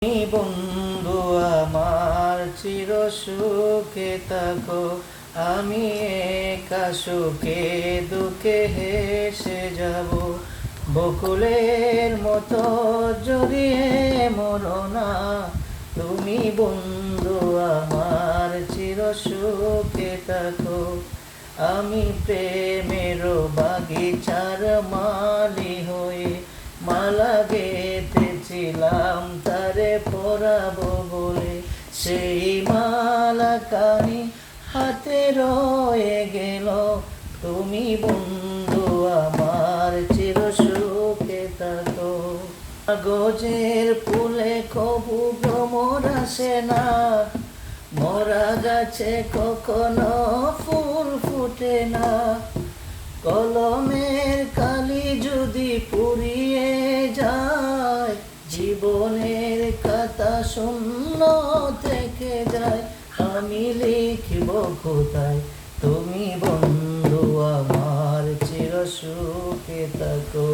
তুমি বন্ধু আমার চির সুখে থাকো, আমি একা সুখে দুঃখে হেসে যাব। বকুলের মতো জড়িয়ে মরো না, তুমি বন্ধু আমার চির সুখে থাকো। আমি প্রেমের বাগিচার মালি হয়ে মালা গেঁথেছিলাম তারে পরাবো বলে, সেই মালা কানি হাতে রয়ে গেল। তুমি বন্ধু আমার চির সুখে থাকো। কাগজের ফুলে কবু ভ্রমর আসে না, মরা গাছে কখনো ফুল ফুটে না। কলমের কালি যদি পুড়িয়ে যায়, জীবনের খাতা শূন্য থেকে যায়। আমি লিখব কোথায়, তুমি বন্ধু আমার চির সুখে থাকো।